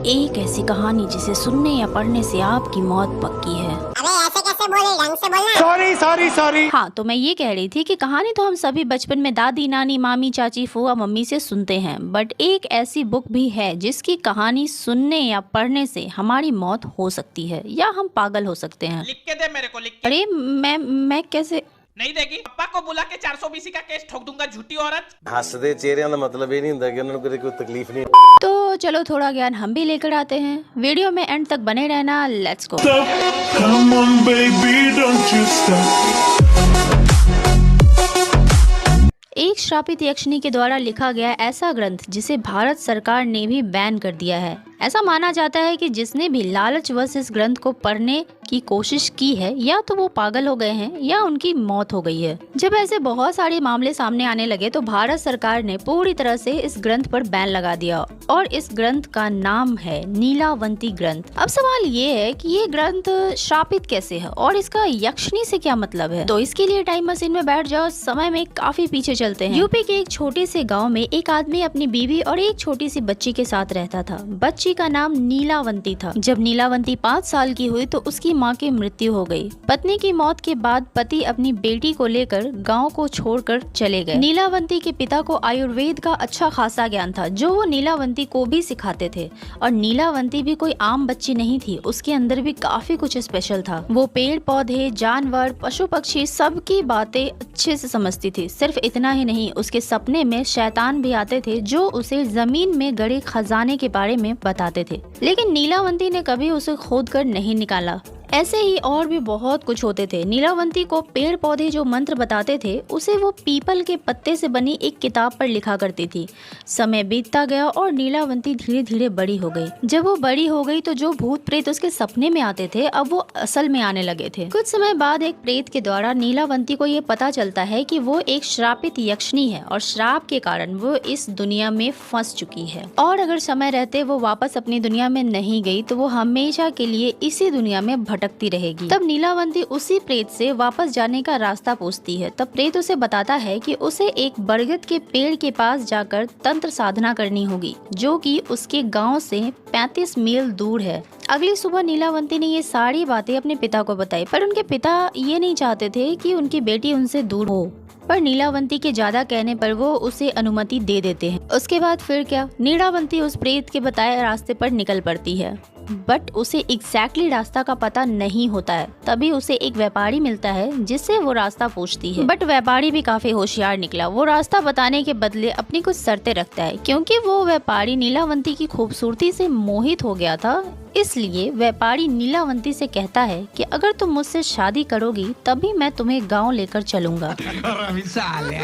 एक ऐसी कहानी जिसे सुनने या पढ़ने से आपकी मौत पक्की है। अबे ऐसे कैसे बोले, ढंग से बोलना। सॉरी। हाँ, तो मैं ये कह रही थी कि कहानी तो हम सभी बचपन में दादी, नानी, मामी, चाची, फूआ, मम्मी से सुनते हैं, बट एक ऐसी बुक भी है जिसकी कहानी सुनने या पढ़ने से हमारी मौत हो सकती है या हम पागल हो सकते हैं। लिख के दे मेरे को, लिख के। अरे मैं कैसे? नहीं देगी? पापा को बुला के 420 का केस ठोक दूंगा, झूठी औरत। हसदे चेहरिਆਂ ਦਾ ਮਤਲਬ ਇਹ ਨਹੀਂ ਹੁੰਦਾ ਕਿ ਉਹਨਾਂ ਨੂੰ ਕੋਈ ਤਕਲੀਫ नहीं। तो चलो थोड़ा ज्ञान हम भी लेकर आते हैं। वीडियो में एंड तक बने रहना। Let's go. Come on baby, don't you stop। एक श्रापित यक्षिणी के द्वारा लिखा गया ऐसा ग्रंथ जिसे भारत सरकार ने भी बैन कर दिया है। ऐसा माना जाता है कि जिसने भी लालचवश इस ग्रंथ को पढ़ने की कोशिश की है या तो वो पागल हो गए हैं या उनकी मौत हो गई है। जब ऐसे बहुत सारे मामले सामने आने लगे तो भारत सरकार ने पूरी तरह से इस ग्रंथ पर बैन लगा दिया और इस ग्रंथ का नाम है नीलावंती ग्रंथ। अब सवाल ये है कि ये ग्रंथ श्रापित कैसे है और इसका यक्षिणी से क्या मतलब है। तो इसके लिए टाइम मशीन में बैठ जाओ, समय में काफी पीछे चलते हैं। यूपी के एक छोटे से गाँव में एक आदमी अपनी बीवी और एक छोटी सी बच्ची के साथ रहता था। बच्ची का नाम नीलावंती था। जब नीलावंती 5 साल की हुई तो उसकी माँ की मृत्यु हो गई। पत्नी की मौत के बाद पति अपनी बेटी को लेकर गांव को छोड़कर चले गए। नीलावंती के पिता को आयुर्वेद का अच्छा खासा ज्ञान था जो वो नीलावंती को भी सिखाते थे। और नीलावंती भी कोई आम बच्ची नहीं थी, उसके अंदर भी काफी कुछ स्पेशल था। वो पेड़ पौधे, जानवर, पशु पक्षी सबकी बातें अच्छे से समझती थी। सिर्फ इतना ही नहीं, उसके सपने में शैतान भी आते थे जो उसे जमीन में गड़े खजाने के बारे में बताते थे, लेकिन नीलावंती ने कभी उसे खोद कर नहीं निकाला। ऐसे ही और भी बहुत कुछ होते थे। नीलावंती को पेड़ पौधे जो मंत्र बताते थे उसे वो पीपल के पत्ते से बनी एक किताब पर लिखा करती थी। समय बीतता गया और नीलावंती धीरे धीरे बड़ी हो गई। जब वो बड़ी हो गई तो जो भूत प्रेत उसके सपने में आते थे अब वो असल में आने लगे थे। कुछ समय बाद एक प्रेत के द्वारा नीलावंती को ये पता चलता है कि वो एक श्रापित यक्षिणी है और श्राप के कारण वो इस दुनिया में फंस चुकी है और अगर समय रहते वो वापस अपनी दुनिया में नहीं गई तो वो हमेशा के लिए इसी दुनिया में भटकती रहेगी। तब नीलावंती उसी प्रेत से वापस जाने का रास्ता पूछती है। तब प्रेत उसे बताता है कि उसे एक बरगद के पेड़ के पास जाकर तंत्र साधना करनी होगी जो कि उसके गांव से 35 मील दूर है। अगली सुबह नीलावंती ने ये सारी बातें अपने पिता को बताई, पर उनके पिता ये नहीं चाहते थे कि उनकी बेटी उनसे दूर हो। पर नीलावंती के ज्यादा कहने पर वो उसे अनुमति दे देते हैं। उसके बाद फिर क्या, नीलावंती उस प्रेत के बताए रास्ते पर निकल पड़ती है, बट उसे एग्जैक्टली रास्ता का पता नहीं होता है। तभी उसे एक व्यापारी मिलता है जिससे वो रास्ता पूछती है, बट व्यापारी भी काफी होशियार निकला। वो रास्ता बताने के बदले अपनी कुछ शर्तें रखता है। क्योंकि वो व्यापारी नीलावंती की खूबसूरती से मोहित हो गया था, इसलिए व्यापारी नीलावंती से कहता है कि अगर तुम मुझसे शादी करोगी तभी मैं तुम्हें गांव लेकर चलूंगा।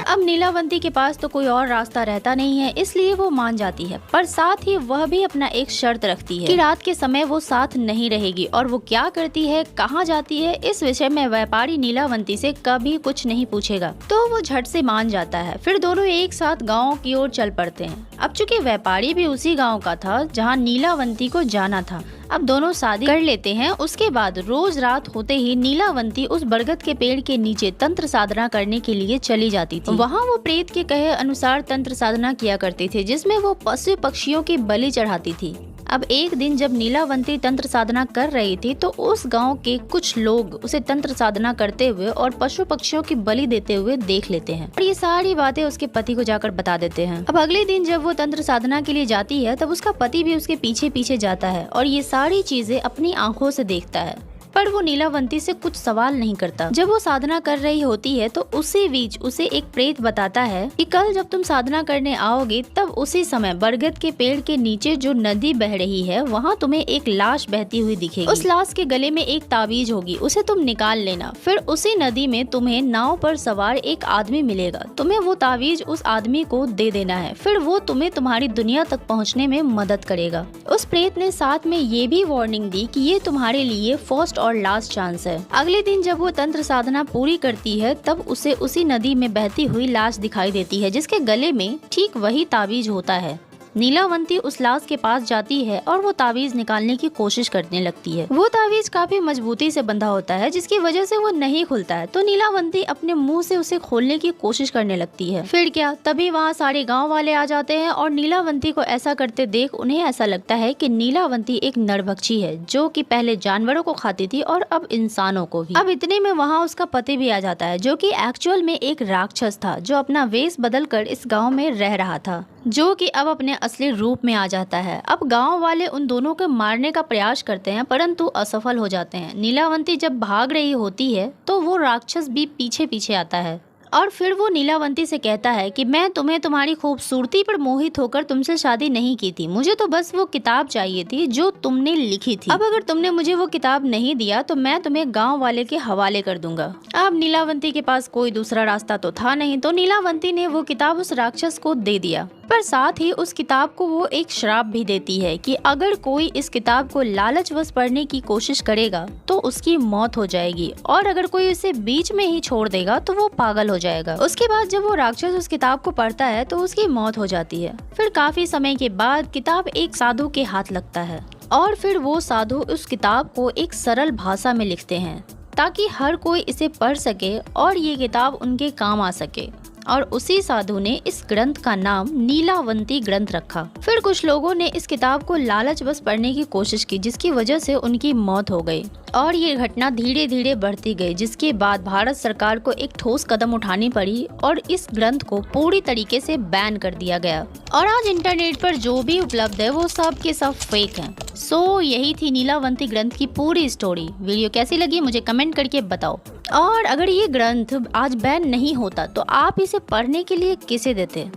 अब नीलावंती के पास तो कोई और रास्ता रहता नहीं है, इसलिए वो मान जाती है, पर साथ ही वह भी अपना एक शर्त रखती है कि रात के समय वो साथ नहीं रहेगी। और वो क्या करती है, कहाँ जाती है, इस विषय में व्यापारी नीलावंती से कभी कुछ नहीं पूछेगा। तो वो झट से मान जाता है। फिर दोनों एक साथ गाँव की ओर चल पड़ते हैं। अब चूँकि व्यापारी भी उसी गाँव का था जहाँ नीलावंती को जाना था, अब दोनों शादी कर लेते हैं। उसके बाद रोज रात होते ही नीलावंती उस बरगद के पेड़ के नीचे तंत्र साधना करने के लिए चली जाती थी। वहाँ वो प्रेत के कहे अनुसार तंत्र साधना किया करते थे जिसमें वो पशु पक्षियों की बलि चढ़ाती थी। अब एक दिन जब नीलावंती तंत्र साधना कर रही थी तो उस गांव के कुछ लोग उसे तंत्र साधना करते हुए और पशु पक्षियों की बलि देते हुए देख लेते हैं और ये सारी बातें उसके पति को जाकर बता देते हैं। अब अगले दिन जब वो तंत्र साधना के लिए जाती है तब उसका पति भी उसके पीछे पीछे जाता है और ये सारी चीजें अपनी आंखों से देखता है, पर वो नीलावंती से कुछ सवाल नहीं करता। जब वो साधना कर रही होती है तो उसी बीच उसे एक प्रेत बताता है कि कल जब तुम साधना करने आओगे तब उसी समय बरगद के पेड़ के नीचे जो नदी बह रही है वहाँ तुम्हें एक लाश बहती हुई दिखेगी। उस लाश के गले में एक ताबीज होगी, उसे तुम निकाल लेना। फिर उसी नदी में तुम्हें नाव पर सवार एक आदमी मिलेगा, तुम्हें वो ताबीज उस आदमी को दे देना है, फिर वो तुम्हें तुम्हारी दुनिया तक पहुँचने में मदद करेगा। उस प्रेत ने साथ में ये भी वार्निंग दी कि ये तुम्हारे लिए फर्स्ट और लास्ट चांस है। अगले दिन जब वो तंत्र साधना पूरी करती है तब उसे उसी नदी में बहती हुई लाश दिखाई देती है जिसके गले में ठीक वही ताबीज होता है। नीलावंती उस लाश के पास जाती है और वो तावीज निकालने की कोशिश करने लगती है। वो तावीज काफी मजबूती से बंधा होता है जिसकी वजह से वो नहीं खुलता है, तो नीलावंती अपने मुंह से उसे खोलने की कोशिश करने लगती है। फिर क्या, तभी वहाँ सारे गाँव वाले आ जाते हैं और नीलावंती को ऐसा करते देख उन्हें ऐसा लगता है कि नीलावंती एक नरभक्षी है जो कि पहले जानवरों को खाती थी और अब इंसानों को भी। अब इतने में वहाँ उसका पति भी आ जाता है जो कि एक्चुअल में एक राक्षस था जो अपना वेश बदल कर इस गांव में रह रहा था, जो कि अब अपने असली रूप में आ जाता है। अब गांव वाले उन दोनों को मारने का प्रयास करते हैं परंतु असफल हो जाते हैं। नीलावंती जब भाग रही होती है तो वो राक्षस भी पीछे पीछे आता है और फिर वो नीलावंती से कहता है कि मैं तुम्हें तुम्हारी खूबसूरती पर मोहित होकर तुमसे शादी नहीं की थी, मुझे तो बस वो किताब चाहिए थी जो तुमने लिखी थी। अब अगर तुमने मुझे वो किताब नहीं दिया तो मैं तुम्हें गांव वाले के हवाले कर दूंगा। अब नीलावंती के पास कोई दूसरा रास्ता तो था नहीं, तो नीलावंती ने वो किताब उस राक्षस को दे दिया, पर साथ ही उस किताब को वो एक श्राप भी देती है कि अगर कोई इस किताब को लालचवश पढ़ने की कोशिश करेगा तो उसकी मौत हो जाएगी और अगर कोई उसे बीच में ही छोड़ देगा तो वो पागल हो जाएगा। उसके बाद जब वो राक्षस उस किताब को पढ़ता है तो उसकी मौत हो जाती है। फिर काफी समय के बाद किताब एक साधु के हाथ लगता है और फिर वो साधु उस किताब को एक सरल भाषा में लिखते हैं ताकि हर कोई इसे पढ़ सके और ये किताब उनके काम आ सके, और उसी साधु ने इस ग्रंथ का नाम नीलावंती ग्रंथ रखा। फिर कुछ लोगों ने इस किताब को लालचवश पढ़ने की कोशिश की जिसकी वजह से उनकी मौत हो गई और ये घटना धीरे धीरे बढ़ती गई, जिसके बाद भारत सरकार को एक ठोस कदम उठानी पड़ी और इस ग्रंथ को पूरी तरीके से बैन कर दिया गया। और आज इंटरनेट पर जो भी उपलब्ध है वो सब के सब फेक हैं। सो यही थी नीलावंती ग्रंथ की पूरी स्टोरी। वीडियो कैसी लगी मुझे कमेंट करके बताओ, और अगर ये ग्रंथ आज बैन नहीं होता तो आप इसे पढ़ने के लिए किसे देते?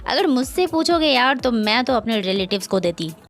अगर मुझसे पूछोगे यार तो मैं तो अपने रिलेटिव्स को देती।